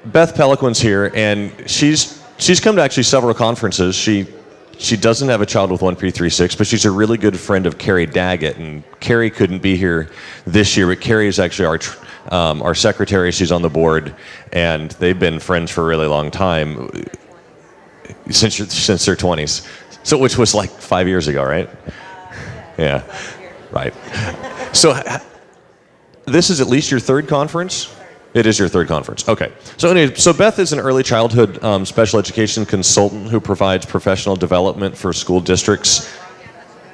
Beth Peloquin's here, and she's come to actually several conferences. She doesn't have a child with 1P36, but she's a really good friend of Carrie Daggett, and Carrie couldn't be here this year, but Carrie is actually our secretary. She's on the board, and they've been friends for a really long time, since their 20s, so which was like 5 years ago, right? Yeah, right. So this is at least your third conference? It is your third conference. Okay. So anyway, so Beth is an early childhood special education consultant who provides professional development for school districts.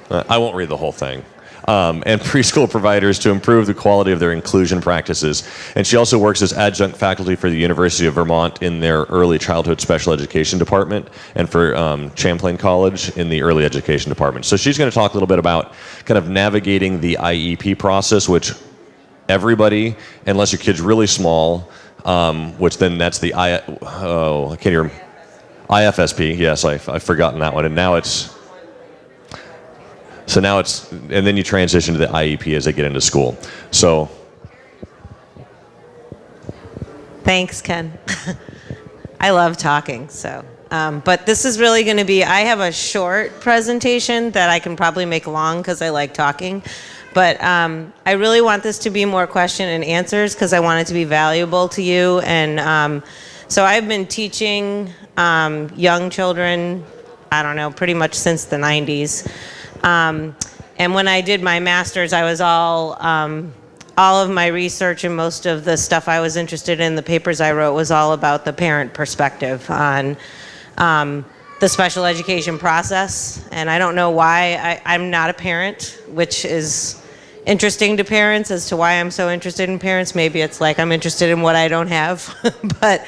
I won't read the whole thing. And preschool providers to improve the quality of their inclusion practices. And she also works as adjunct faculty for the University of Vermont in their early childhood special education department, and for Champlain College in the early education department. So she's going to talk a little bit about kind of navigating the IEP process, which everybody, unless your kid's really small, which then that's the IFSP. Yes, I've forgotten that one, and now it's and then you transition to the IEP as they get into school. So, thanks, Ken. I love talking, so. But this is really going to be. I have a short presentation that I can probably make long because I like talking. But I really want this to be more question and answers because I want it to be valuable to you. And so I've been teaching young children, I don't know, pretty much since the 90s. And when I did my master's, I was all of my research and most of the stuff I was interested in, the papers I wrote, was all about the parent perspective on the special education process. And I don't know why I'm not a parent, which is interesting to parents as to why I'm so interested in parents. Maybe it's like I'm interested in what I don't have. But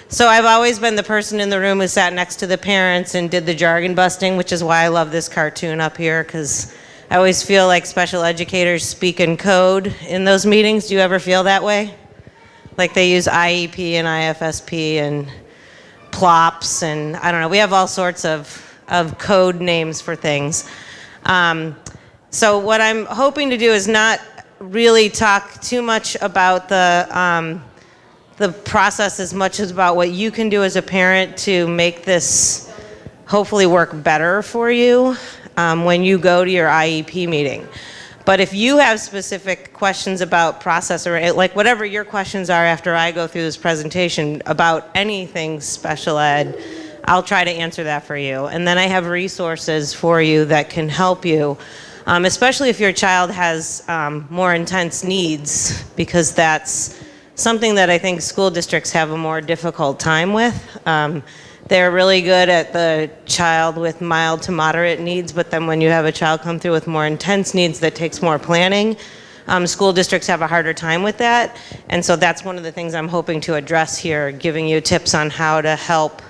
so I've always been the person in the room who sat next to the parents and did the jargon busting, which is why I love this cartoon up here, because I always feel like special educators speak in code in those meetings. Do you ever feel that way? Like they use IEP and IFSP and plops, and I don't know, we have all sorts of code names for things. So what I'm hoping to do is not really talk too much about the process as much as about what you can do as a parent to make this hopefully work better for you when you go to your IEP meeting. But if you have specific questions about process, or like whatever your questions are after I go through this presentation about anything special ed, I'll try to answer that for you. And then I have resources for you that can help you, especially if your child has more intense needs, because that's something that I think school districts have a more difficult time with. They're really good at the child with mild to moderate needs, but then when you have a child come through with more intense needs that takes more planning, school districts have a harder time with that. And so that's one of the things I'm hoping to address here, giving you tips on how to help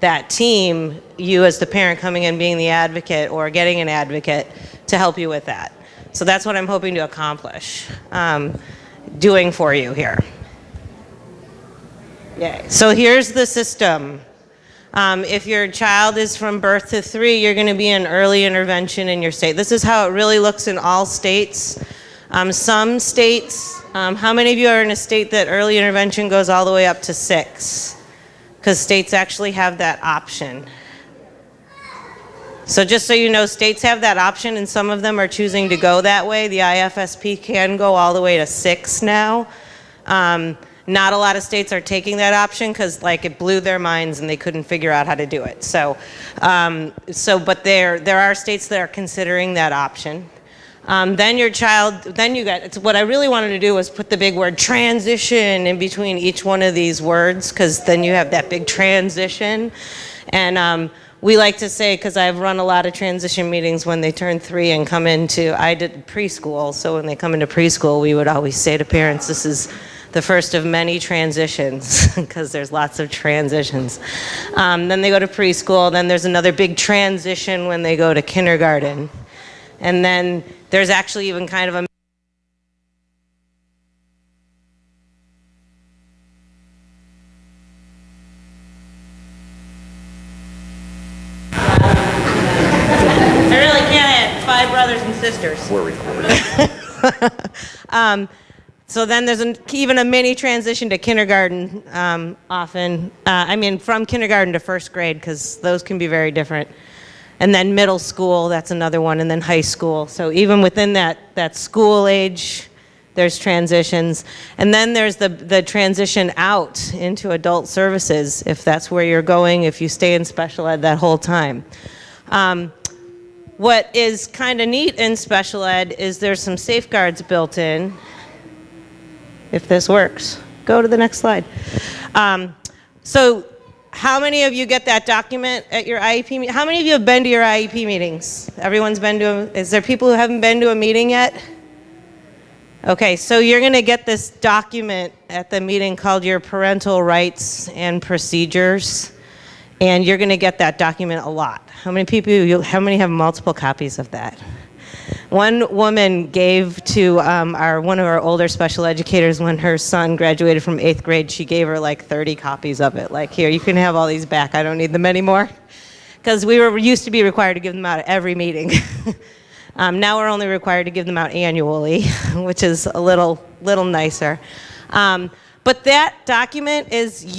that team, you as the parent coming in being the advocate or getting an advocate to help you with that. So that's what I'm hoping to accomplish, doing for you here. Yay. So here's the system. If your child is from birth to 3, you're going to be in early intervention in your state. This is how it really looks in all states. Some states, how many of you are in a state that early intervention goes all the way up to 6? Because states actually have that option. So just so you know, states have that option, and some of them are choosing to go that way. The IFSP can go all the way to 6 now. Not a lot of states are taking that option because, like, it blew their minds and they couldn't figure out how to do it. But there are states that are considering that option. Then your child, what I really wanted to do was put the big word transition in between each one of these words, because then you have that big transition. And we like to say, because I've run a lot of transition meetings when they turn 3 and come into, I did preschool, so when they come into preschool, we would always say to parents, this is the first of many transitions, because there's lots of transitions. Then they go to preschool, then there's another big transition when they go to kindergarten. And then there's actually even kind of a I really can't have 5 brothers and sisters. We're recording. So then there's even a mini transition to kindergarten often. From kindergarten to first grade, because those can be very different. And then middle school, that's another one, and then high school. So even within that school age, there's transitions. And then there's the transition out into adult services, if that's where you're going, if you stay in special ed that whole time. What is kind of neat in special ed is there's some safeguards built in. If this works, go to the next slide. So how many of you get that document at your IEP meeting? How many of you have been to your IEP meetings? Everyone's been to them? Is there people who haven't been to a meeting yet? Okay, so you're going to get this document at the meeting called your Parental Rights and Procedures, and you're going to get that document a lot. How many have multiple copies of that? One woman gave to one of our older special educators when her son graduated from 8th grade. She gave her like 30 copies of it. Like, here, you can have all these back. I don't need them anymore. Because we used to be required to give them out at every meeting. Now we're only required to give them out annually, which is a little nicer. But that document is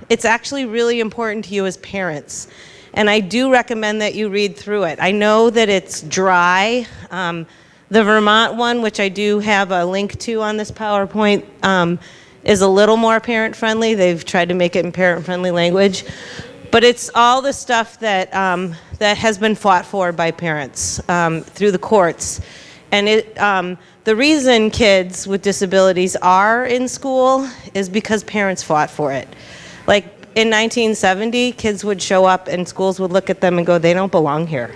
it's actually really important to you as parents. And I do recommend that you read through it. I know that it's dry. The Vermont one, which I do have a link to on this PowerPoint, is a little more parent-friendly. They've tried to make it in parent-friendly language. But it's all the stuff that has been fought for by parents through the courts. And the reason kids with disabilities are in school is because parents fought for it. Like, in 1970, kids would show up and schools would look at them and go, they don't belong here.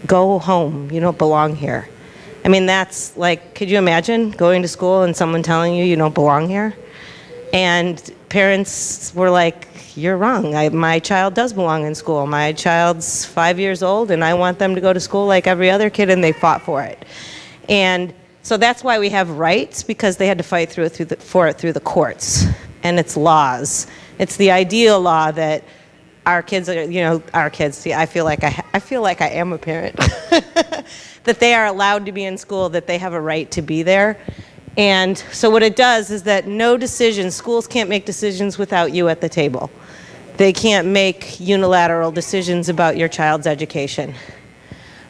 Go home, you don't belong here. I mean, that's like, could you imagine going to school and someone telling you don't belong here? And parents were like, you're wrong. My child does belong in school. My child's 5 years old and I want them to go to school like every other kid, and they fought for it. And so that's why we have rights, because they had to fight for it through the courts. And it's laws. It's the ideal law that our kids are, our kids, see, I feel like I am a parent, that they are allowed to be in school, that they have a right to be there. And so what it does is that schools can't make decisions without you at the table. They can't make unilateral decisions about your child's education.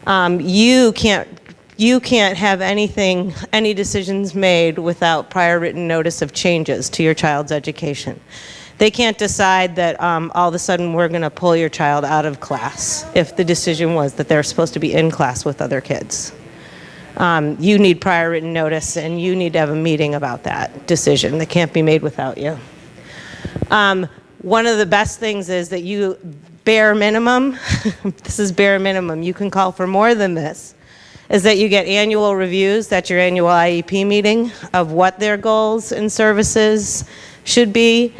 You can't have any decisions made without prior written notice of changes to your child's education. They can't decide that all of a sudden we're going to pull your child out of class if the decision was that they're supposed to be in class with other kids. You need prior written notice, and you need to have a meeting about that decision. That can't be made without you. One of the best things is that you, bare minimum, this is bare minimum, you can call for more than this, is that you get annual reviews. That's your annual IEP meeting of what their goals and services should be,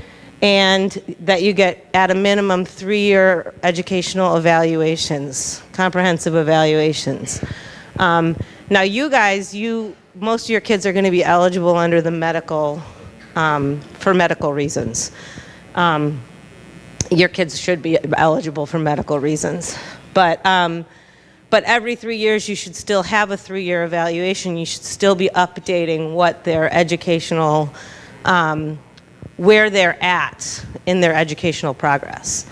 and that you get, at a minimum, 3-year educational evaluations, comprehensive evaluations. Now you guys, most of your kids are going to be eligible under the medical, for medical reasons. Your kids should be eligible for medical reasons. But every 3 years, you should still have a 3-year evaluation. You should still be updating what their educational, where they're at in their educational progress.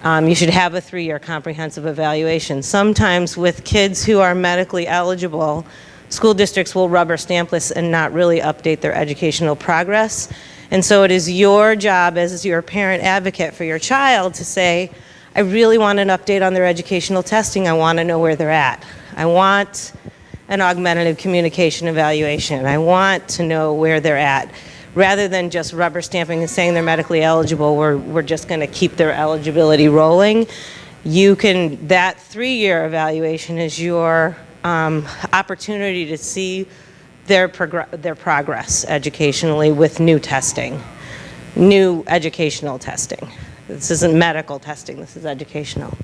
You should have a 3-year comprehensive evaluation. Sometimes with kids who are medically eligible, school districts will rubber stamp this and not really update their educational progress. And so it is your job as your parent advocate for your child to say, I really want an update on their educational testing. I want to know where they're at. I want an augmentative communication evaluation. I want to know where they're at. Rather than just rubber stamping and saying they're medically eligible, we're just going to keep their eligibility rolling. That 3-year evaluation is your opportunity to see their progress educationally with new testing, new educational testing. This isn't medical testing, this is educational.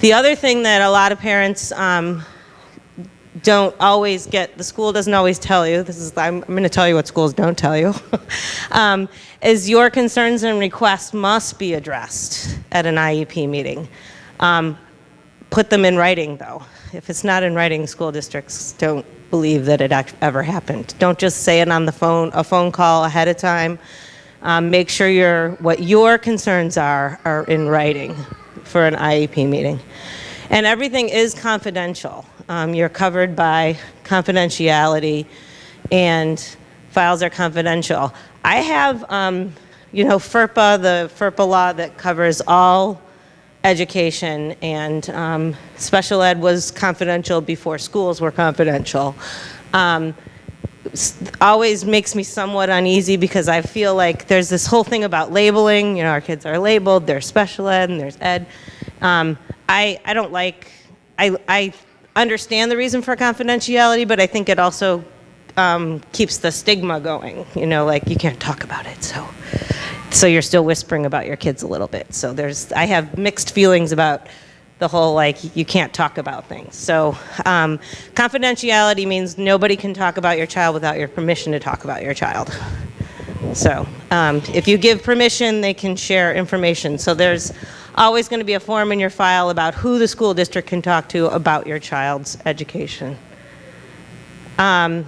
The other thing that a lot of parents don't always get, the school doesn't always tell you, I'm going to tell you what schools don't tell you, is your concerns and requests must be addressed at an IEP meeting. Put them in writing, though. If it's not in writing, school districts don't believe that it ever happened. Don't just say it on the phone, a phone call ahead of time. Make sure what your concerns are in writing for an IEP meeting. And everything is confidential. You're covered by confidentiality, and files are confidential. I have, FERPA, the FERPA law that covers all education, and special ed was confidential before schools were confidential. Always makes me somewhat uneasy because I feel like there's this whole thing about labeling. Our kids are labeled, there's special ed and there's ed. I don't like, I understand the reason for confidentiality, but I think it also keeps the stigma going, like you can't talk about it, so you're still whispering about your kids a little bit. So I have mixed feelings about the whole, like, you can't talk about things. So confidentiality means nobody can talk about your child without your permission to talk about your child. So if you give permission, they can share information. So there's always going to be a form in your file about who the school district can talk to about your child's education. Never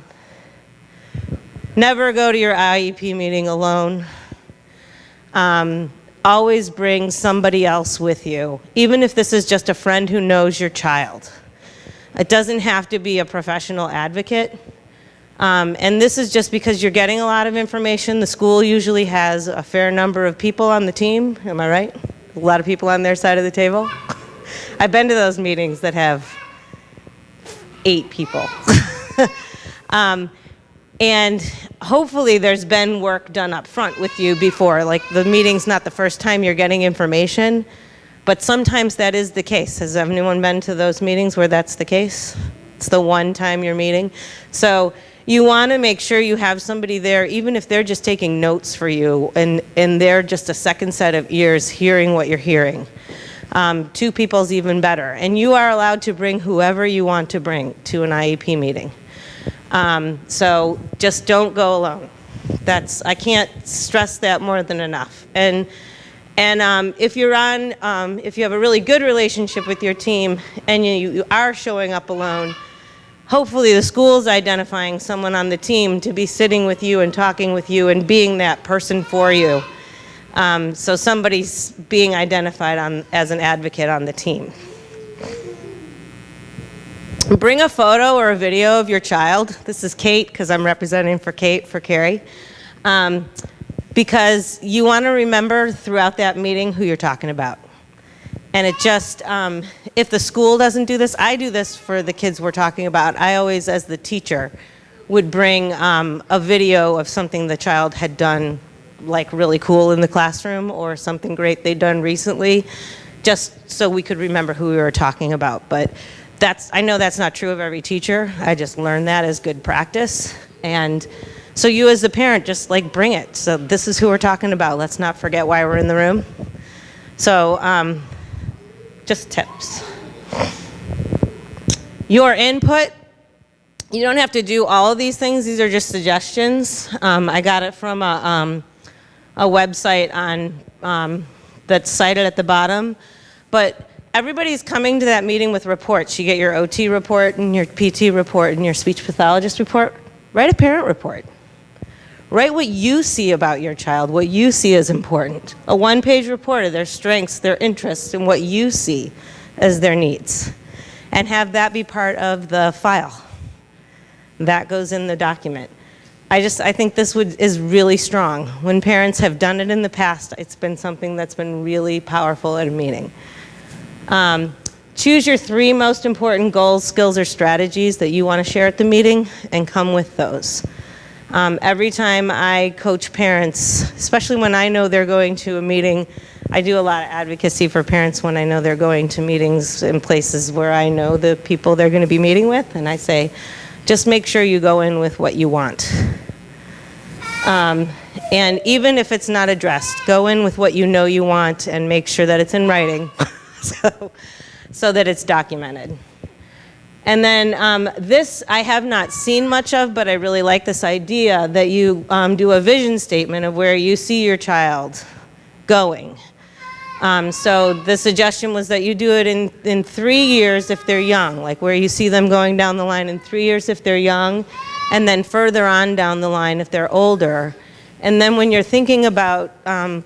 go to your IEP meeting alone. Always bring somebody else with you, even if this is just a friend who knows your child. It doesn't have to be a professional advocate. And this is just because you're getting a lot of information. The school usually has a fair number of people on the team. Am I right? A lot of people on their side of the table. I've been to those meetings that have 8 people. And hopefully there's been work done up front with you before. Like, the meeting's not the first time you're getting information, but sometimes that is the case. Has anyone been to those meetings where that's the case? It's the one time you're meeting. So you want to make sure you have somebody there, even if they're just taking notes for you, and they're just a second set of ears hearing what you're hearing. 2 people's even better. And you are allowed to bring whoever you want to bring to an IEP meeting. So just don't go alone. I can't stress that more than enough. And if you have a really good relationship with your team and you are showing up alone, hopefully the school's identifying someone on the team to be sitting with you and talking with you and being that person for you. So somebody's being identified as an advocate on the team. Bring a photo or a video of your child. This is Kate, because I'm representing for Carrie. Because you want to remember throughout that meeting who you're talking about. And it just, if the school doesn't do this, I do this for the kids we're talking about. I always, as the teacher, would bring a video of something the child had done, like really cool in the classroom, or something great they'd done recently, just so we could remember who we were talking about. But I know that's not true of every teacher. I just learned that as good practice. And so you as the parent, just like bring it. So this is who we're talking about. Let's not forget why we're in the room. So just tips. Your input. You don't have to do all of these things. These are just suggestions. I got it from a website that's cited at the bottom. But everybody's coming to that meeting with reports. You get your OT report and your PT report and your speech pathologist report. Write a parent report. Write what you see about your child, what you see as important. A 1-page report of their strengths, their interests, and what you see as their needs. And have that be part of the file. That goes in the document. I think this is really strong. When parents have done it in the past, it's been something that's been really powerful at a meeting. Choose your 3 most important goals, skills, or strategies that you want to share at the meeting, and come with those. Every time I coach parents, especially when I know they're going to a meeting, I do a lot of advocacy for parents when I know they're going to meetings in places where I know the people they're going to be meeting with, and I say, just make sure you go in with what you want. And even if it's not addressed, go in with what you know you want and make sure that it's in writing. So that it's documented. And then this I have not seen much of, but I really like this idea that you do a vision statement of where you see your child going. So the suggestion was that you do it in 3 years if they're young, like where you see them going down the line in 3 years if they're young, and then further on down the line if they're older. And then when you're thinking about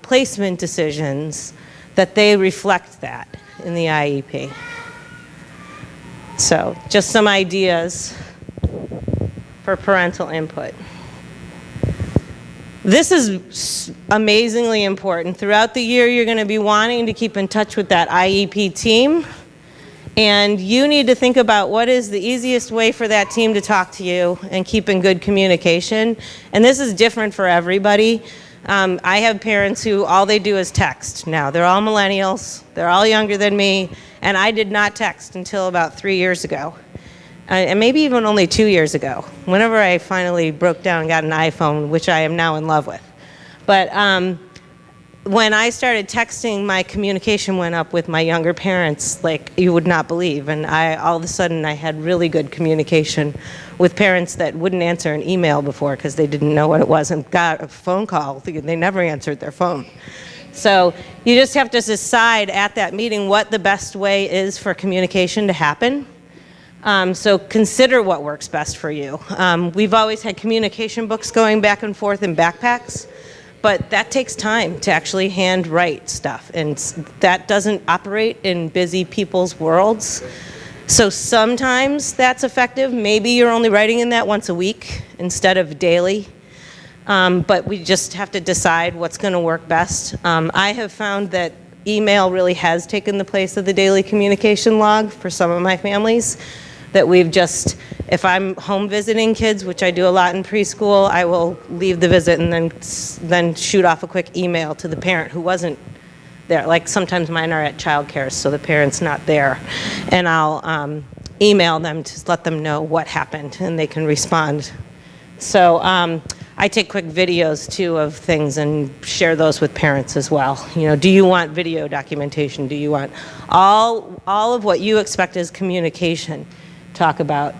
placement decisions, that they reflect that in the IEP. So just some ideas for parental input. This is amazingly important. Throughout the year, you're going to be wanting to keep in touch with that IEP team. And you need to think about what is the easiest way for that team to talk to you and keep in good communication. And this is different for everybody. I have parents who all they do is text now. They're all millennials. They're all younger than me. And I did not text until about 3 years ago. And maybe even only 2 years ago, whenever I finally broke down and got an iPhone, which I am now in love with. But when I started texting, my communication went up with my younger parents like you would not believe. And all of a sudden, I had really good communication with parents that wouldn't answer an email before because they didn't know what it was, and got a phone call. They never answered their phone. So you just have to decide at that meeting what the best way is for communication to happen. So consider what works best for you. We've always had communication books going back and forth in backpacks, but that takes time to actually hand write stuff, and that doesn't operate in busy people's worlds. So sometimes that's effective. Maybe you're only writing in that once a week instead of daily. But we just have to decide what's going to work best. I have found that email really has taken the place of the daily communication log for some of my families. That we've just, if I'm home visiting kids, which I do a lot in preschool, I will leave the visit and then shoot off a quick email to the parent who wasn't there. Like sometimes mine are at childcare, so the parent's not there. And I'll email them to let them know what happened, and they can respond. So I take quick videos too of things and share those with parents as well. You know, do you want video documentation? Do you want all of what you expect as communication? Talk about.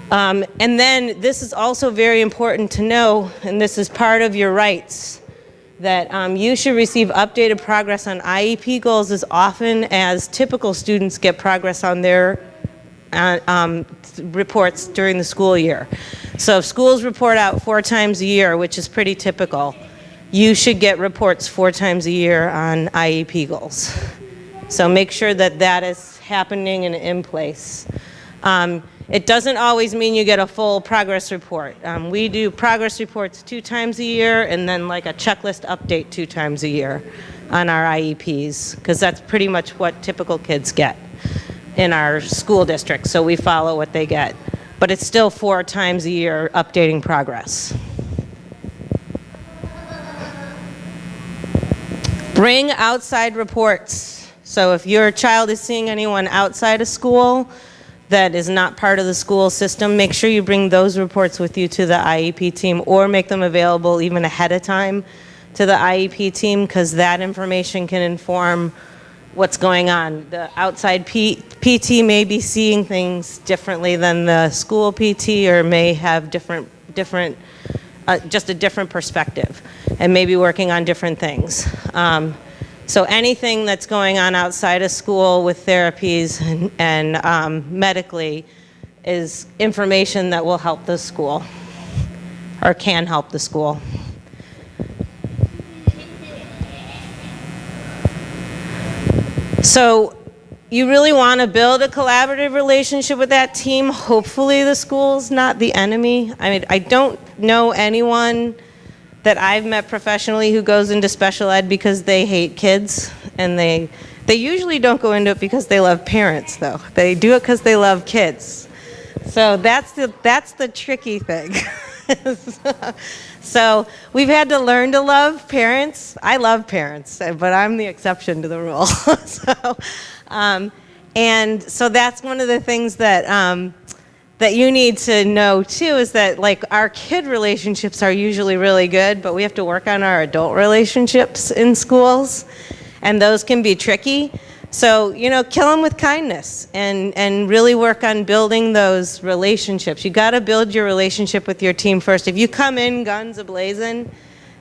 And then this is also very important to know, and this is part of your rights, that you should receive updated progress on IEP goals as often as typical students get progress on their reports during the school year. So if schools report out 4 times a year, which is pretty typical, you should get reports 4 times a year on IEP goals. So make sure that that is happening and in place. It doesn't always mean you get a full progress report. We do progress reports 2 times a year, and then like a checklist update 2 times a year on our IEPs, because that's pretty much what typical kids get in our school district, so we follow what they get. But it's still 4 times a year updating progress. Bring outside reports. So if your child is seeing anyone outside of school that is not part of the school system, make sure you bring those reports with you to the IEP team, or make them available even ahead of time to the IEP team, because that information can inform what's going on. The outside PT may be seeing things differently than the school PT, or may have just a different perspective, and maybe working on different things. So anything that's going on outside of school with therapies and medically is information that will help the school, or can help the school. So you really want to build a collaborative relationship with that team. Hopefully the school's not the enemy. I mean, I don't know anyone that I've met professionally who goes into special ed because they hate kids, and they usually don't go into it because they love parents, though. They do it because they love kids. So that's the tricky thing. So we've had to learn to love parents. I love parents, but I'm the exception to the rule. And so that's one of the things that that you need to know too, is that like our kid relationships are usually really good, but we have to work on our adult relationships in schools, and those can be tricky. So, you know, kill them with kindness, and really work on building those relationships. You got to build your relationship with your team first. If you come in guns a-blazing,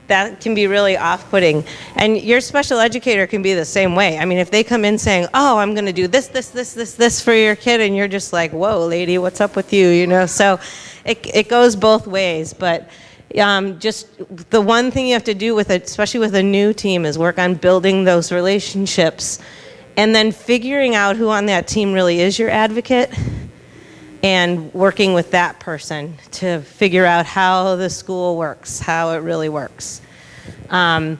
that can be really off-putting. And your special educator can be the same way. I mean, if they come in saying, oh, I'm going to do this for your kid, and you're just like, whoa, lady, what's up with you, you know? So it goes both ways. But just the one thing you have to do with it, especially with a new team, is work on building those relationships and then figuring out who on that team really is your advocate and working with that person to figure out how the school works, how it really works. When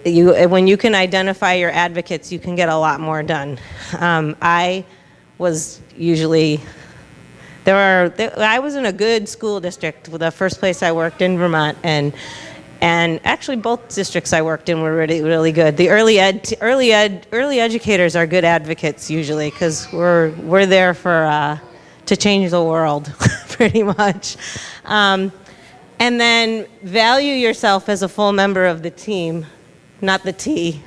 you can identify your advocates, you can get a lot more done. I was usually, I was in a good school district, the first place I worked in Vermont, and actually both districts I worked in were really, really good. The early educators are good advocates usually, because we're there to change the world, pretty much. And then value yourself as a full member of the team, not the T.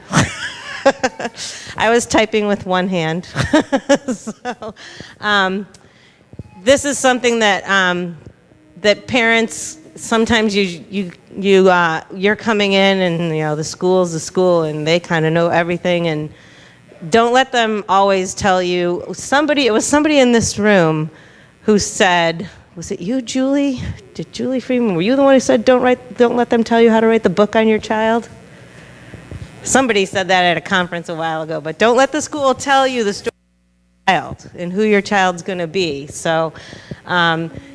I was typing with one hand. So, this is something that parents, sometimes you're coming in and, you know, the school's the school and they kind of know everything, and don't let them always tell you. It was somebody in this room who said, was it you, Julie? Did Julie Freeman, were you the one who said don't let them tell you how to write the book on your child? Somebody said that at a conference a while ago, but don't let the school tell you the story of your child and who your child's going to be. So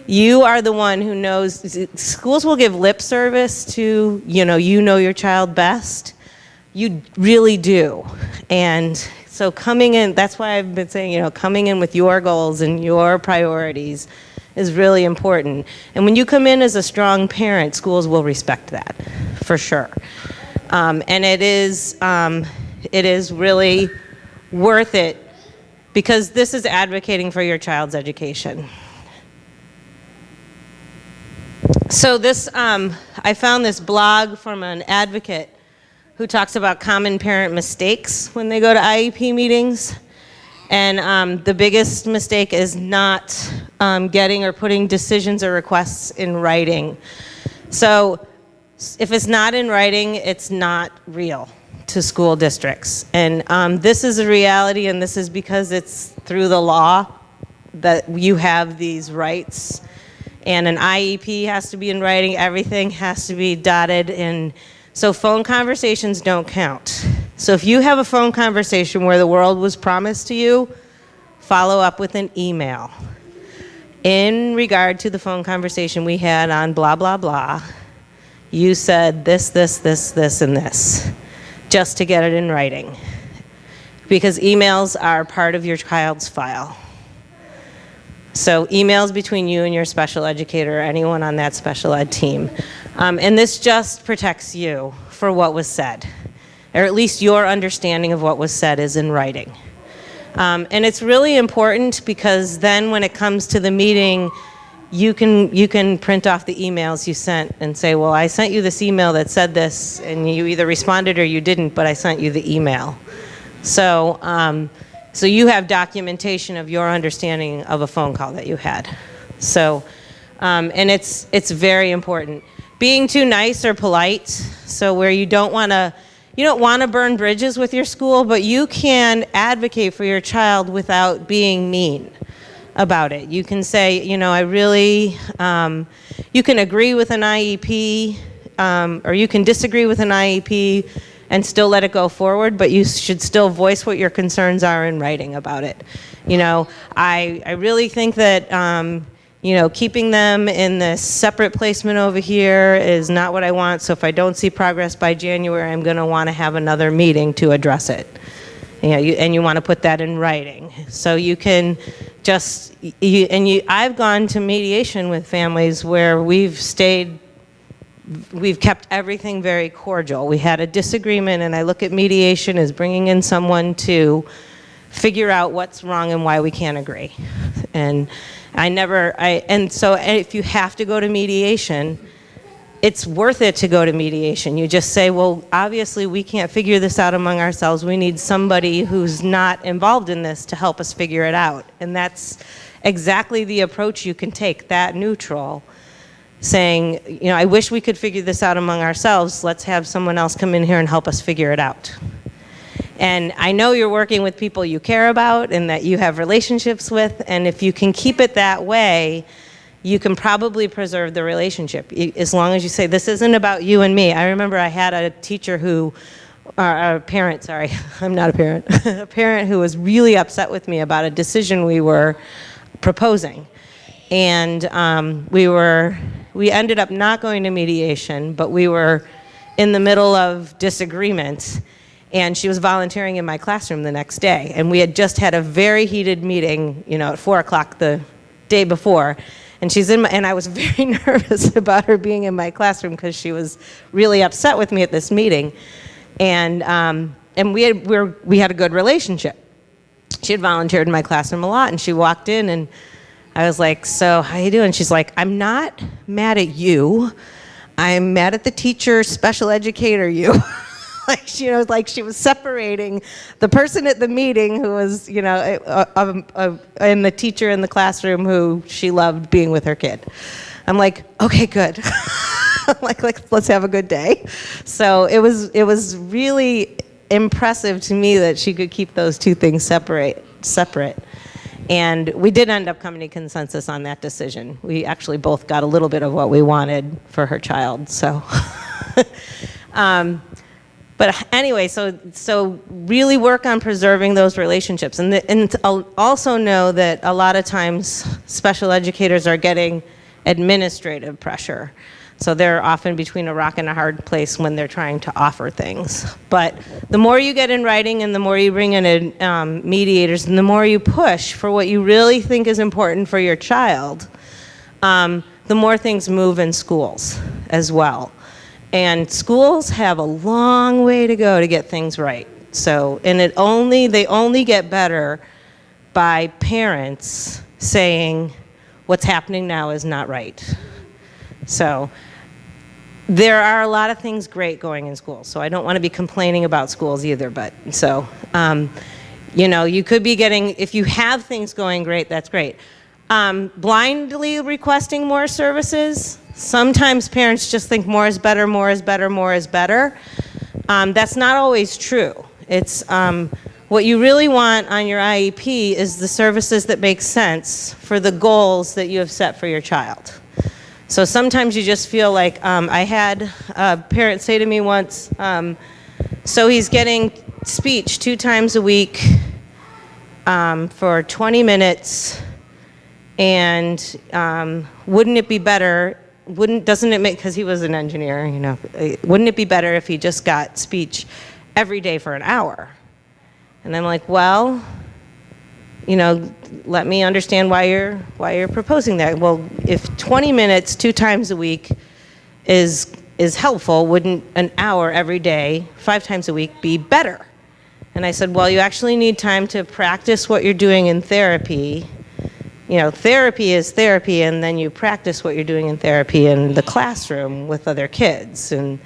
you are the one who knows. Schools will give lip service to, you know your child best. You really do. And so coming in, that's why I've been saying, coming in with your goals and your priorities is really important. And when you come in as a strong parent, schools will respect that, for sure. And it is really worth it, because this is advocating for your child's education. So this, I found this blog from an advocate who talks about common parent mistakes when they go to IEP meetings. And the biggest mistake is not getting or putting decisions or requests in writing. So if it's not in writing, it's not real to school districts. And this is a reality, and this is because it's through the law that you have these rights. And an IEP has to be in writing, everything has to be dotted in. So phone conversations don't count. So if you have a phone conversation where the world was promised to you, follow up with an email. In regard to the phone conversation we had on blah, blah, blah, you said this, and this, just to get it in writing. Because emails are part of your child's file. So emails between you and your special educator, or anyone on that special ed team. And this just protects you for what was said, or at least your understanding of what was said is in writing. And it's really important, because then when it comes to the meeting, you can print off the emails you sent and say, well, I sent you this email that said this, and you either responded or you didn't, but I sent you the email. So, so you have documentation of your understanding of a phone call that you had. So, and it's very important. Being too nice or polite, so where you don't want to burn bridges with your school, but you can advocate for your child without being mean about it. You can say, I really, you can agree with an IEP, or you can disagree with an IEP and still let it go forward, but you should still voice what your concerns are in writing about it. I really think that, keeping them in this separate placement over here is not what I want, so if I don't see progress by January, I'm gonna wanna have another meeting to address it. And you wanna put that in writing. So you can just, I've gone to mediation with families where we've kept everything very cordial. We had a disagreement, and I look at mediation as bringing in someone to figure out what's wrong and why we can't agree. And so if you have to go to mediation, it's worth it to go to mediation. You just say, well, obviously we can't figure this out among ourselves. We need somebody who's not involved in this to help us figure it out. And that's exactly the approach you can take, that neutral. saying, I wish we could figure this out among ourselves. Let's have someone else come in here and help us figure it out. And I know you're working with people you care about and that you have relationships with, and if you can keep it that way, you can probably preserve the relationship, as long as you say, this isn't about you and me. I remember I had a teacher who, a parent, sorry, I'm not a parent, a parent who was really upset with me about a decision we were proposing. And we ended up not going to mediation, but we were in the middle of disagreement, and she was volunteering in my classroom the next day. And we had just had a very heated meeting, at 4 o'clock the day before. And and I was very nervous about her being in my classroom because she was really upset with me at this meeting. And we had a good relationship. She had volunteered in my classroom a lot, and she walked in, and I was like, so how you doing? She's like, I'm not mad at you. I'm mad at the teacher, special educator you. Like she was separating the person at the meeting who was, and the teacher in the classroom who she loved being with her kid. I'm like, okay, good. I'm like, let's have a good day. So it was really impressive to me that she could keep those two things separate. And we did end up coming to consensus on that decision. We actually both got a little bit of what we wanted for her child. So. But anyway, so really work on preserving those relationships. And also know that a lot of times special educators are getting administrative pressure. So they're often between a rock and a hard place when they're trying to offer things. But the more you get in writing and the more you bring in mediators and the more you push for what you really think is important for your child, the more things move in schools as well. And schools have a long way to go to get things right. So, and they only get better by parents saying what's happening now is not right. So, there are a lot of things great going in schools. So I don't want to be complaining about schools either, but so, you could be getting, if you have things going great, that's great. Blindly requesting more services. Sometimes parents just think more is better, more is better, more is better. That's not always true. It's what you really want on your IEP is the services that make sense for the goals that you have set for your child. So sometimes you just feel like, I had a parent say to me once, so he's getting speech 2 times a week for 20 minutes, and wouldn't it be better, doesn't it make, because he was an engineer, wouldn't it be better if he just got speech every day for an hour? And I'm like, well, let me understand why you're proposing that. Well, if 20 minutes 2 times a week is helpful, wouldn't an hour every day 5 times a week be better? And I said, well, you actually need time to practice what you're doing in therapy. Therapy is therapy, and then you practice what you're doing in therapy in the classroom with other kids. And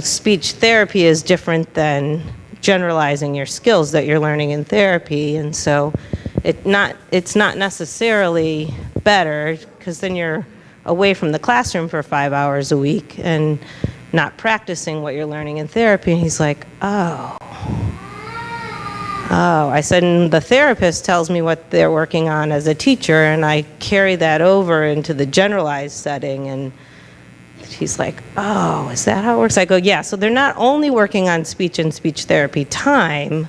speech therapy is different than generalizing your skills that you're learning in therapy, and so it's not necessarily better, because then you're away from the classroom for 5 hours a week and not practicing what you're learning in therapy. And he's like, oh. I said, and the therapist tells me what they're working on as a teacher, and I carry that over into the generalized setting. And he's like, oh, is that how it works? I go, yeah, so they're not only working on speech and speech therapy time,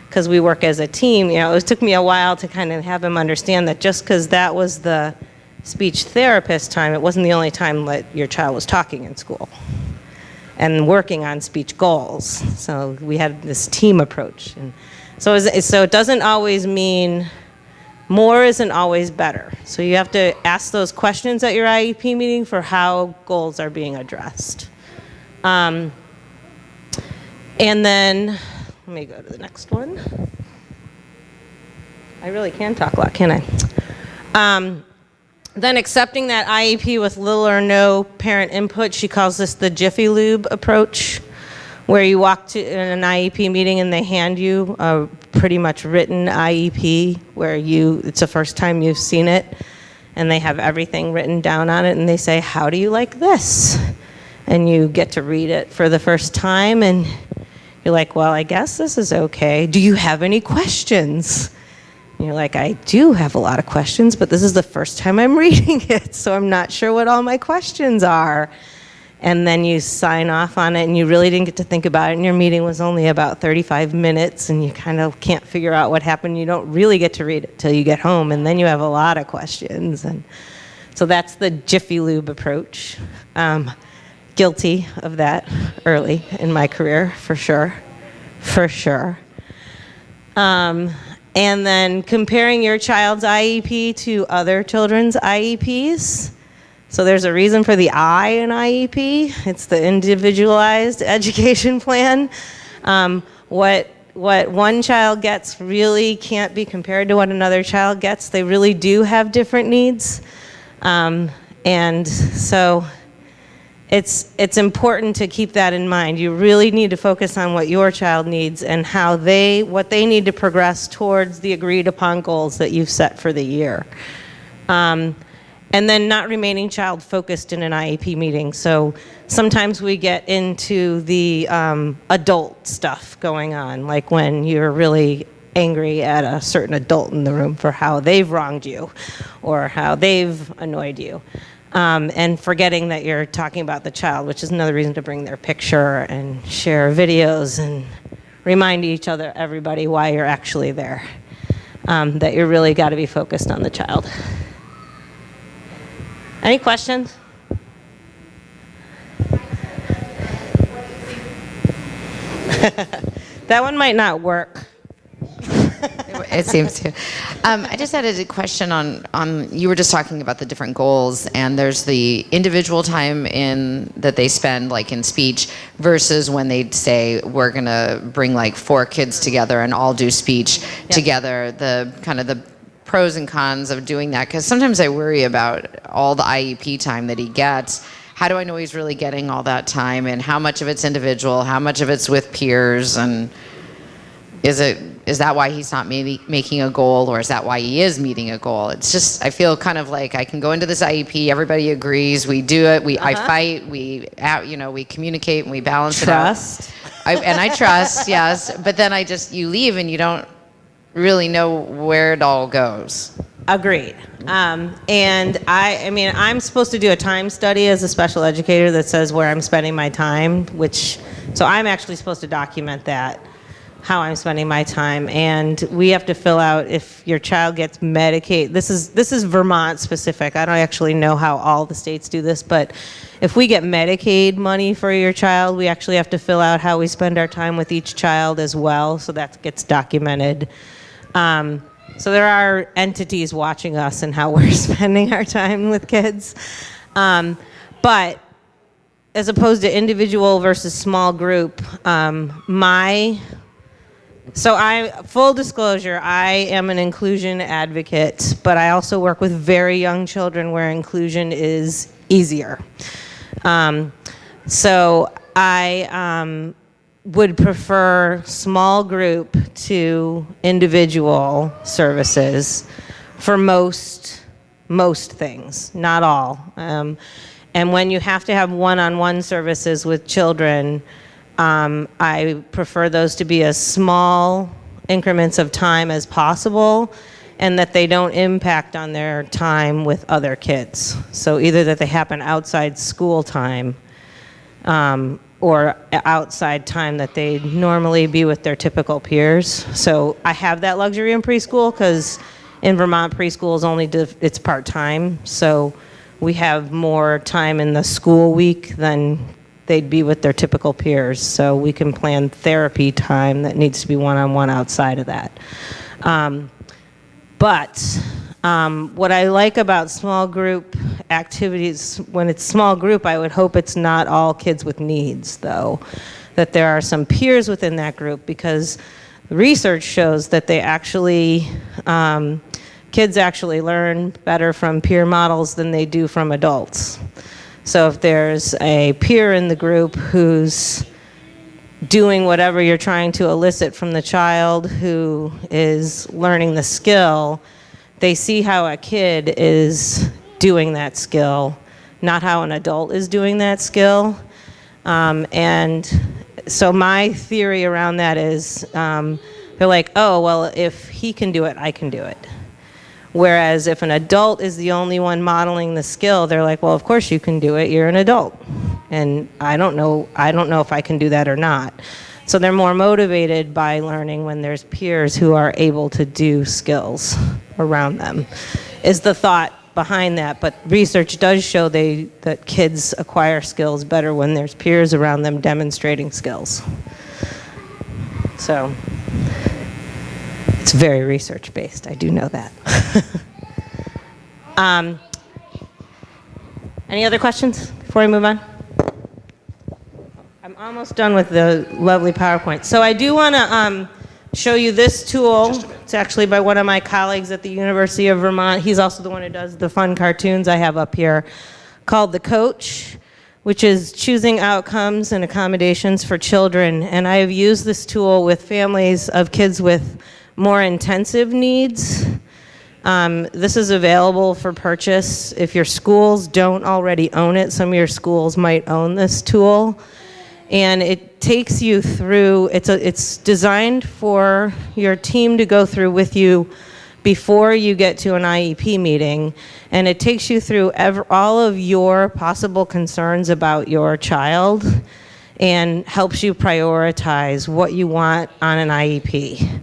because we work as a team. It took me a while to kind of have him understand that just because that was the speech therapist time, it wasn't the only time that your child was talking in school and working on speech goals. So we had this team approach. And so it doesn't always mean, more isn't always better. So you have to ask those questions at your IEP meeting for how goals are being addressed. And then, let me go to the next one. I really can talk a lot, can't I? Then accepting that IEP with little or no parent input. She calls this the Jiffy Lube approach, where you walk to an IEP meeting and they hand you a pretty much written IEP where it's the first time you've seen it, and they have everything written down on it, and they say, how do you like this? And you get to read it for the first time, and you're like, well, I guess this is okay. Do you have any questions? And you're like, I do have a lot of questions, but this is the first time I'm reading it, so I'm not sure what all my questions are. And then you sign off on it, and you really didn't get to think about it, and your meeting was only about 35 minutes, and you kind of can't figure out what happened. You don't really get to read it till you get home, and then you have a lot of questions. And so that's the Jiffy Lube approach. Guilty of that early in my career, for sure. And then comparing your child's IEP to other children's IEPs. So there's a reason for the I in IEP. It's the individualized education plan. What one child gets really can't be compared to what another child gets. They really do have different needs. And so it's important to keep that in mind. You really need to focus on what your child needs and what they need to progress towards the agreed upon goals that you've set for the year. And then not remaining child focused in an IEP meeting. So sometimes we get into the adult stuff going on, like when you're really angry at a certain adult in the room for how they've wronged you or how they've annoyed you. And forgetting that you're talking about the child, which is another reason to bring their picture and share videos and remind everybody why you're actually there, that you're really got to be focused on the child. Any questions? That one might not work. It seems to. I just had a question on you were just talking about the different goals, and there's the individual time that they spend like in speech versus when they say we're gonna bring like 4 kids together and all do speech together. The kind of the pros and cons of doing that, because sometimes I worry about all the IEP time that he gets. How do I know he's really getting all that time, and how much of it's individual, how much of it's with peers, and is that why he's not maybe making a goal, or is that why he is meeting a goal? It's just, I feel kind of like I can go into this IEP, everybody agrees, we do it, I fight, we communicate and we balance Trust. it out. I trust, yes, but then you leave and you don't really know where it all goes. Agreed. And I'm supposed to do a time study as a special educator that says where I'm spending my time, so I'm actually supposed to document that, how I'm spending my time, and we have to fill out if your child gets Medicaid. This is Vermont specific. I don't actually know how all the states do this, but if we get Medicaid money for your child, we actually have to fill out how we spend our time with each child as well, so that gets documented. So there are entities watching us and how we're spending our time with kids. But as opposed to individual versus small group, full disclosure, I am an inclusion advocate, but I also work with very young children where inclusion is easier. So I would prefer small group to individual services for most things, not all. And when you have to have one-on-one services with children, I prefer those to be as small increments of time as possible, and that they don't impact on their time with other kids. So either that they happen outside school time, or outside time that they normally be with their typical peers. So I have that luxury in preschool, because in Vermont preschool is it's part-time, so we have more time in the school week than they'd be with their typical peers. So we can plan therapy time that needs to be one-on-one outside of that. But what I like about small group activities, when it's small group, I would hope it's not all kids with needs, though, that there are some peers within that group, because research shows that kids actually learn better from peer models than they do from adults. So if there's a peer in the group who's doing whatever you're trying to elicit from the child who is learning the skill, they see how a kid is doing that skill, not how an adult is doing that skill. And so my theory around that is they're like, oh, well, if he can do it, I can do it. Whereas if an adult is the only one modeling the skill, they're like, well, of course you can do it. You're an adult. And I don't know if I can do that or not. So they're more motivated by learning when there's peers who are able to do skills around them, is the thought behind that. But research does show that kids acquire skills better when there's peers around them demonstrating skills. So it's very research-based, I do know that. Any other questions before we move on? I'm almost done with the lovely PowerPoint. So I do want to show you this tool. It's actually by one of my colleagues at the University of Vermont. He's also the one who does the fun cartoons I have up here, called The Coach, which is choosing outcomes and accommodations for children. And I have used this tool with families of kids with more intensive needs. This is available for purchase. If your schools don't already own it, some of your schools might own this tool. And it takes you through, it's designed for your team to go through with you before you get to an IEP meeting. And it takes you through all of your possible concerns about your child and helps you prioritize what you want on an IEP.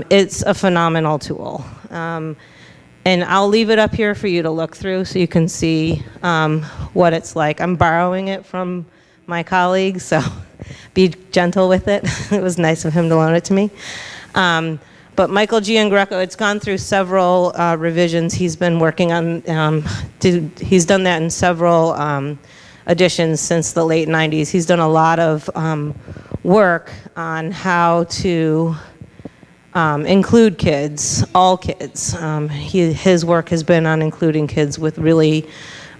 It's a phenomenal tool. And I'll leave it up here for you to look through so you can see what it's like. I'm borrowing it from my colleague, so be gentle with it. It was nice of him to loan it to me. But Michael Giangreco, it's gone through several revisions. He's been working on, he's done that in several editions since the late 90s. He's done a lot of work on how to include kids, all kids. His work has been on including kids with really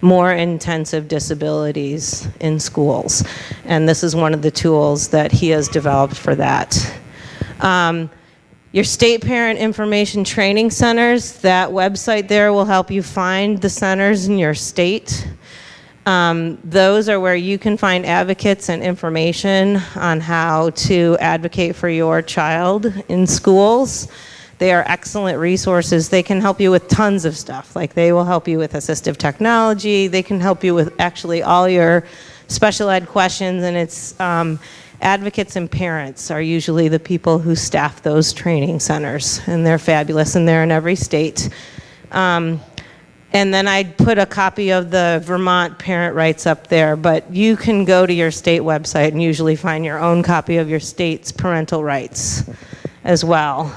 more intensive disabilities in schools. And this is one of the tools that he has developed for that. Your state parent information training centers, that website there will help you find the centers in your state. Those are where you can find advocates and information on how to advocate for your child in schools. They are excellent resources. They can help you with tons of stuff. Like they will help you with assistive technology. They can help you with actually all your special ed questions. And it's advocates and parents are usually the people who staff those training centers. And they're fabulous, and they're in every state. And then I'd put a copy of the Vermont parent rights up there, but you can go to your state website and usually find your own copy of your state's parental rights as well.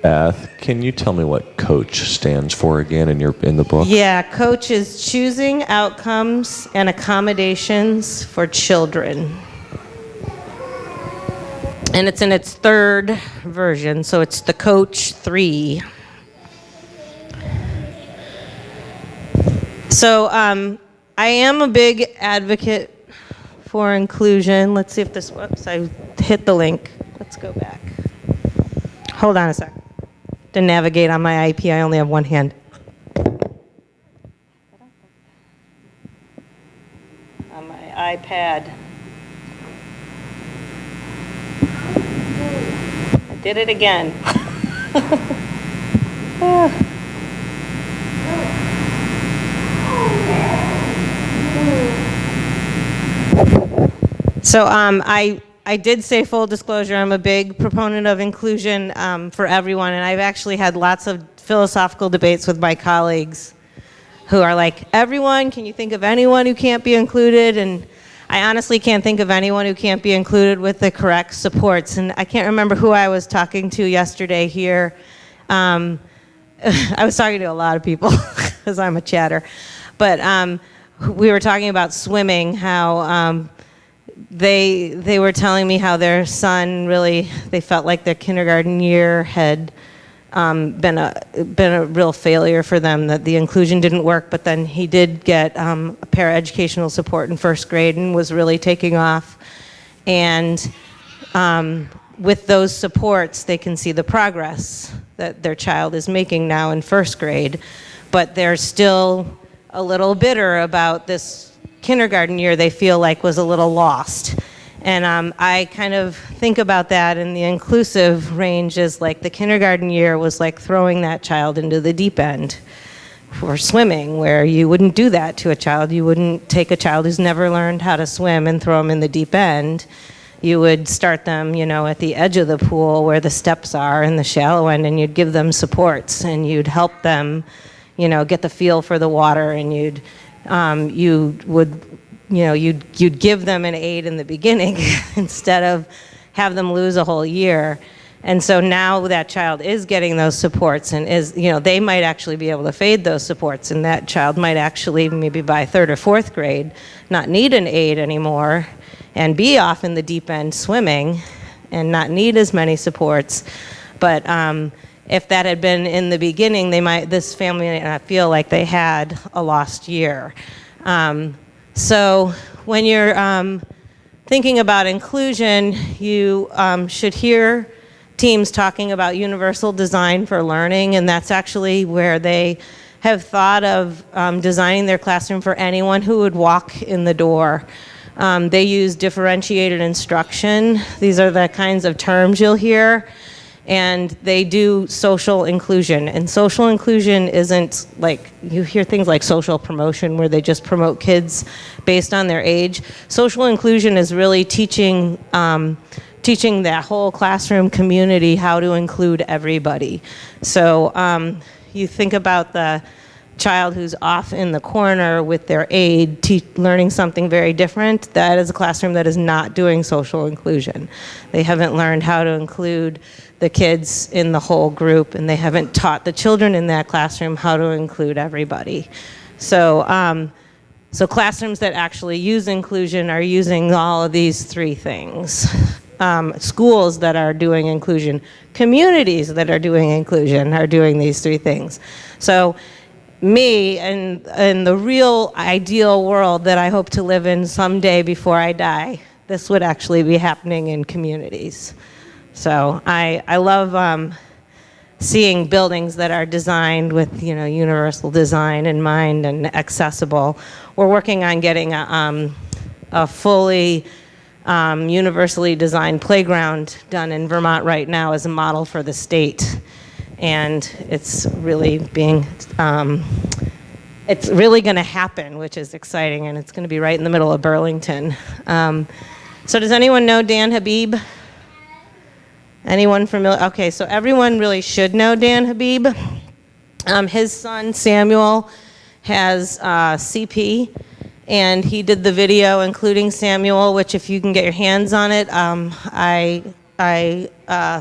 Beth, can you tell me what COACH stands for again in the book? Yeah, COACH is choosing outcomes and accommodations for children. And it's in its third version, so it's the COACH 3. So I am a big advocate for inclusion. Let's see if this, whoops, I hit the link. Let's go back. Hold on a sec. To navigate on my IEP, I only have one hand. On my iPad. I did it again. So I did say, full disclosure, I'm a big proponent of inclusion for everyone, and I've actually had lots of philosophical debates with my colleagues who are like, everyone, can you think of anyone who can't be included? And I honestly can't think of anyone who can't be included with the correct supports. And I can't remember who I was talking to yesterday here. I was talking to a lot of people because I'm a chatter. But we were talking about swimming, how they were telling me how their son really, they felt like their kindergarten year had been a real failure for them, that the inclusion didn't work, but then he did get paraeducational support in first grade and was really taking off. And with those supports, they can see the progress that their child is making now in first grade, but they're still a little bitter about this kindergarten year they feel like was a little lost. And I kind of think about that in the inclusive range as like the kindergarten year was like throwing that child into the deep end for swimming, where you wouldn't do that to a child. You wouldn't take a child who's never learned how to swim and throw them in the deep end. You would start them, at the edge of the pool where the steps are in the shallow end, and you'd give them supports, and you'd help them, get the feel for the water, and you'd give them an aid in the beginning instead of have them lose a whole year. And so now that child is getting those supports and they might actually be able to fade those supports, and that child might actually maybe by third or fourth grade not need an aid anymore and be off in the deep end swimming and not need as many supports. But if that had been in the beginning, this family might not feel like they had a lost year. So when you're thinking about inclusion, you should hear teams talking about universal design for learning, and that's actually where they have thought of designing their classroom for anyone who would walk in the door. They use differentiated instruction. These are the kinds of terms you'll hear. And they do social inclusion. And social inclusion isn't like, you hear things like social promotion where they just promote kids based on their age. Social inclusion is really teaching that whole classroom community how to include everybody. So you think about the child who's off in the corner with their aide learning something very different. That is a classroom that is not doing social inclusion. They haven't learned how to include the kids in the whole group, and they haven't taught the children in that classroom how to include everybody. So classrooms that actually use inclusion are using all of these three things. Schools that are doing inclusion, communities that are doing inclusion are doing these three things. So me, and in the real ideal world that I hope to live in someday before I die, this would actually be happening in communities. So I love seeing buildings that are designed with universal design in mind and accessible. We're working on getting a fully universally designed playground done in Vermont right now as a model for the state. And it's really it's really going to happen, which is exciting, and it's going to be right in the middle of Burlington. So does anyone know Dan Habib? Anyone familiar? Okay, so everyone really should know Dan Habib. His son Samuel has CP, and he did the video including Samuel, which if you can get your hands on it, I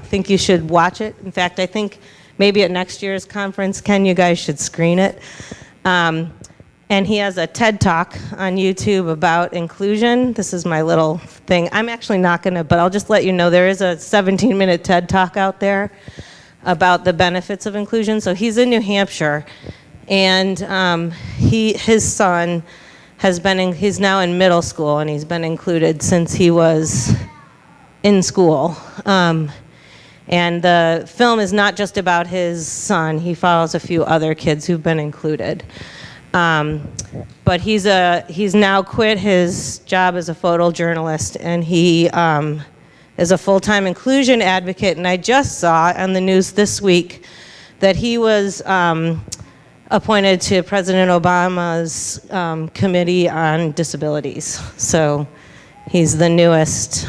think you should watch it. In fact, I think maybe at next year's conference, Ken, you guys should screen it. And he has a TED Talk on YouTube about inclusion. This is my little thing. I'm actually not going to, but I'll just let you know there is a 17-minute TED Talk out there about the benefits of inclusion. So he's in New Hampshire, and his son he's now in middle school, and he's been included since he was in school. And the film is not just about his son. He follows a few other kids who've been included. But he's now quit his job as a photojournalist, and he is a full-time inclusion advocate. And I just saw on the news this week that he was appointed to President Obama's Committee on Disabilities. So he's the newest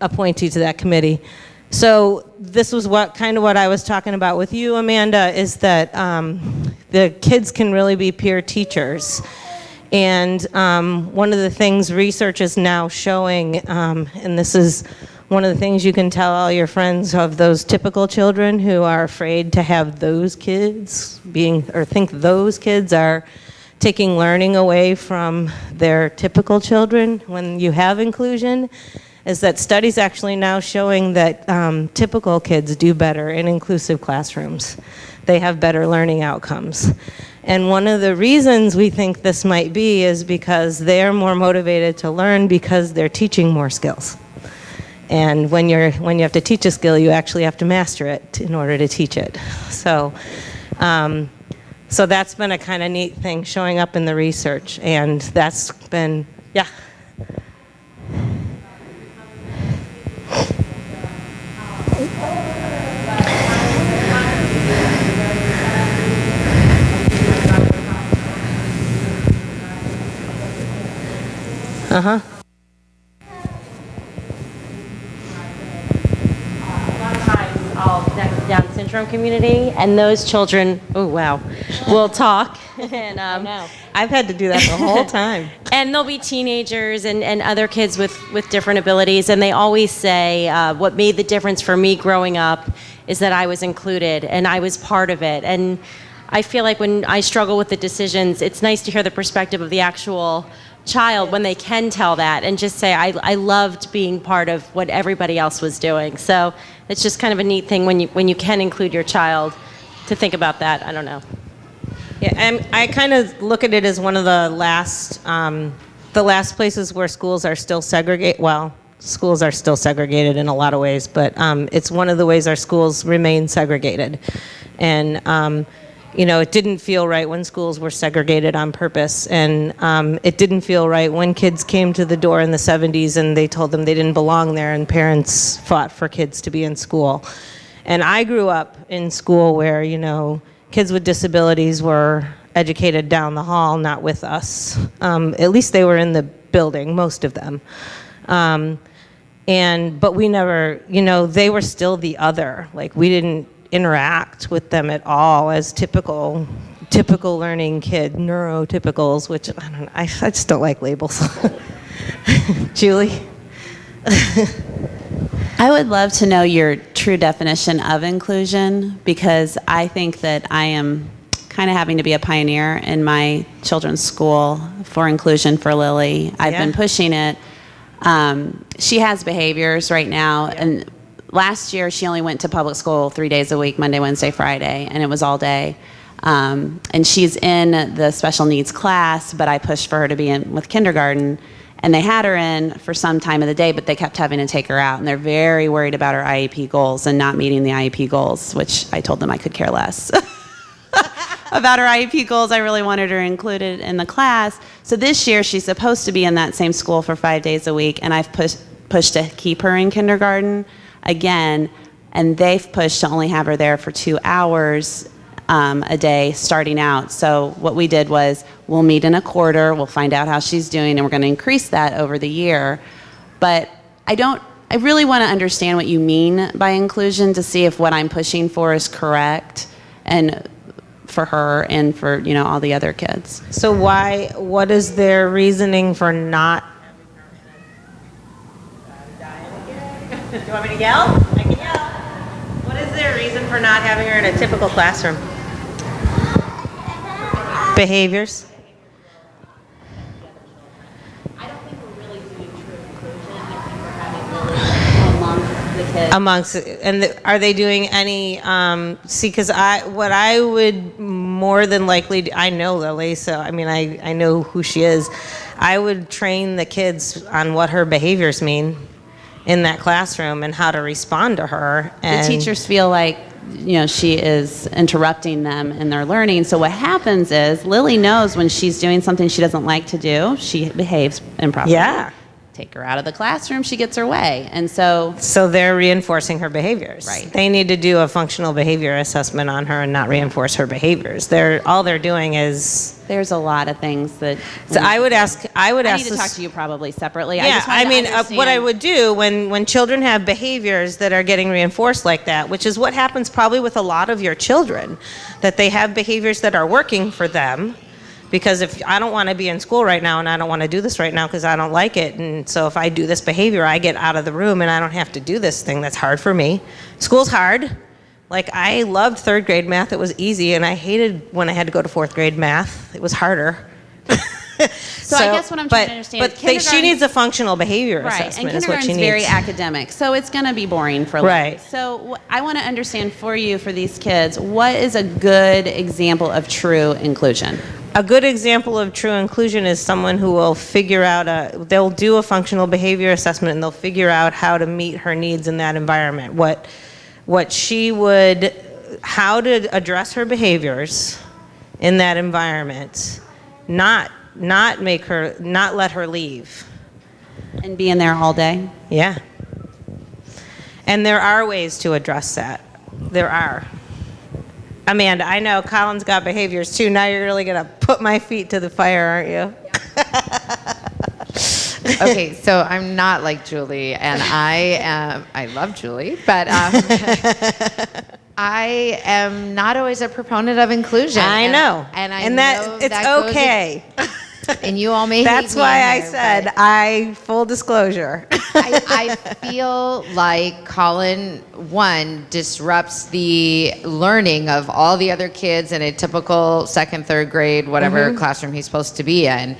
appointee to that committee. So this was what I was talking about with you, Amanda, is that the kids can really be peer teachers. And one of the things research is now showing, and this is one of the things you can tell all your friends of those typical children who are afraid to have those kids think those kids are taking learning away from their typical children when you have inclusion, is that studies actually now showing that typical kids do better in inclusive classrooms. They have better learning outcomes. And one of the reasons we think this might be is because they're more motivated to learn because they're teaching more skills. And when you have to teach a skill, you actually have to master it in order to teach it. So, so that's been a kind of neat thing showing up in the research, and that's been, yeah. Uh-huh. All Down syndrome community, and those children, oh wow, will talk. And I've had to do that the whole time. And there'll be teenagers and other kids with different abilities, and they always say what made the difference for me growing up is that I was included and I was part of it. And I feel like when I struggle with the decisions, it's nice to hear the perspective of the actual child when they can tell that and just say, I loved being part of what everybody else was doing. So it's just kind of a neat thing when you can include your child to think about that. I don't know. Yeah, and I kind of look at it as one of the last places where schools are still segregated. Well, schools are still segregated in a lot of ways, but it's one of the ways our schools remain segregated. And it didn't feel right when schools were segregated on purpose, and it didn't feel right when kids came to the door in the 70s and they told them they didn't belong there, and parents fought for kids to be in school. And I grew up in school where, kids with disabilities were educated down the hall, not with us. At least they were in the building, most of them. But we never, they were still the other. Like, we didn't interact with them at all as typical learning kid, neurotypicals, which I don't know, I just don't like labels. Julie? I would love to know your true definition of inclusion, because I think that I am kind of having to be a pioneer in my children's school for inclusion for Lily. I've been pushing it. She has behaviors right now, and last year, she only went to public school 3 days a week, Monday, Wednesday, Friday, and it was all day. And she's in the special needs class, but I pushed for her to be in with kindergarten. And they had her in for some time of the day, but they kept having to take her out. And they're very worried about her IEP goals and not meeting the IEP goals, which I told them I could care less about her IEP goals. I really wanted her included in the class. So this year, she's supposed to be in that same school for 5 days a week, and I've pushed to keep her in kindergarten again, and they've pushed to only have her there for 2 hours a day starting out. So what we did was, we'll meet in a quarter, we'll find out how she's doing, and we're going to increase that over the year. But I really want to understand what you mean by inclusion to see if what I'm pushing for is correct, and for her and for all the other kids. So what is their reasoning for not? Do you want me to yell? I can yell. What is their reason for not having her in a typical classroom? Behaviors? I don't think we're really doing true inclusion. I think we're having amongst the kids. Are they doing any, because what I would more than likely, I know Lily, so I know who she is. I would train the kids on what her behaviors mean in that classroom and how to respond to her. And the teachers feel like she is interrupting them in their learning. So what happens is Lily knows when she's doing something she doesn't like to do, she behaves improperly. Yeah. Take her out of the classroom, she gets her way. And so they're reinforcing her behaviors. Right. They need to do a functional behavior assessment on her and not reinforce her behaviors. All they're doing is. There's a lot of things that. So I would ask. I need to talk to you probably separately. Yeah, what I would do when children have behaviors that are getting reinforced like that, which is what happens probably with a lot of your children, that they have behaviors that are working for them. Because if I don't want to be in school right now and I don't want to do this right now because I don't like it, and so if I do this behavior, I get out of the room and I don't have to do this thing that's hard for me. School's hard. Like, I loved third grade math. It was easy, and I hated when I had to go to fourth grade math. It was harder. So I guess what I'm trying to understand is she needs a functional behavior assessment is what she needs. And kindergarten's very academic, so it's going to be boring for Lily. Right. So I want to understand for you, for these kids, what is a good example of true inclusion? A good example of true inclusion is someone who will figure out they'll do a functional behavior assessment and they'll figure out how to meet her needs in that environment. How to address her behaviors in that environment, not let her leave. And be in there all day? Yeah. And there are ways to address that. There are. Amanda, I know Colin's got behaviors too. Now you're really going to put my feet to the fire, aren't you? Okay, so I'm not like Julie, and I love Julie, but I am not always a proponent of inclusion. I know. And I and know that it's that okay. And you all may That's hate me why in I there, said full disclosure. I feel like Colin, one, disrupts the learning of all the other kids in a typical second, third grade, whatever classroom he's supposed to be in.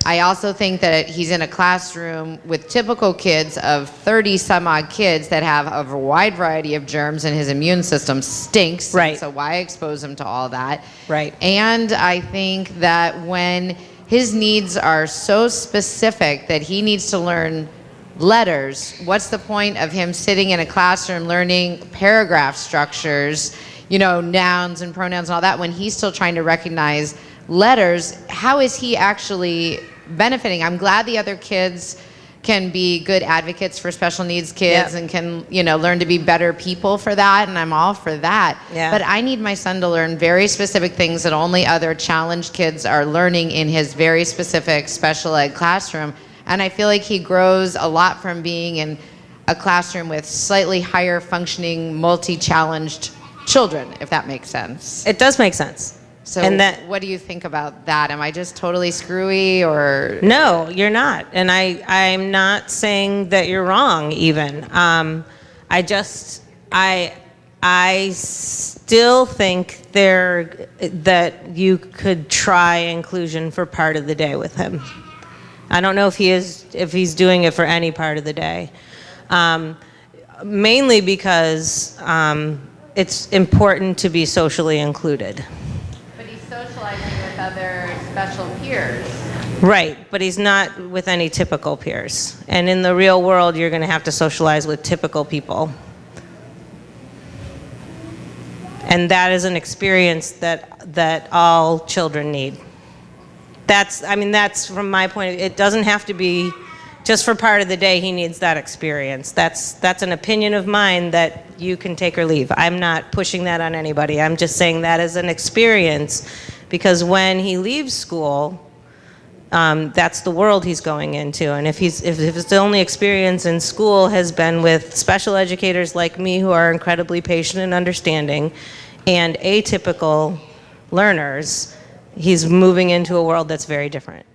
I also think that he's in a classroom with typical kids of 30 some odd kids that have a wide variety of germs and his immune system stinks. Right. So why expose him to all that? Right. And I think that when his needs are so specific that he needs to learn letters, what's the point of him sitting in a classroom learning paragraph structures, nouns and pronouns and all that, when he's still trying to recognize letters? How is he actually benefiting? I'm glad the other kids can be good advocates for special needs kids and can, learn to be better people for that, and I'm all for that. Yeah. But I need my son to learn very specific things that only other challenged kids are learning in his very specific special ed classroom. And I feel like he grows a lot from being in a classroom with slightly higher functioning, multi-challenged children, if that makes sense. It does make sense. So And what do you think about that? Am I just totally screwy, or? No, you're not. And I'm not saying that you're wrong even. I still think that you could try inclusion for part of the day with him. I don't know if he's doing it for any part of the day. Mainly because it's important to be socially included. But he's socializing with other special peers. Right, but he's not with any typical peers. And in the real world, you're going to have to socialize with typical people. And that is an experience that all children need. That's from my point of view. It doesn't have to be just for part of the day he needs that experience. That's an opinion of mine that you can take or leave. I'm not pushing that on anybody. I'm just saying that as an experience, because when he leaves school, that's the world he's going into. And if his only experience in school has been with special educators like me who are incredibly patient and understanding, and atypical learners, he's moving into a world that's very different.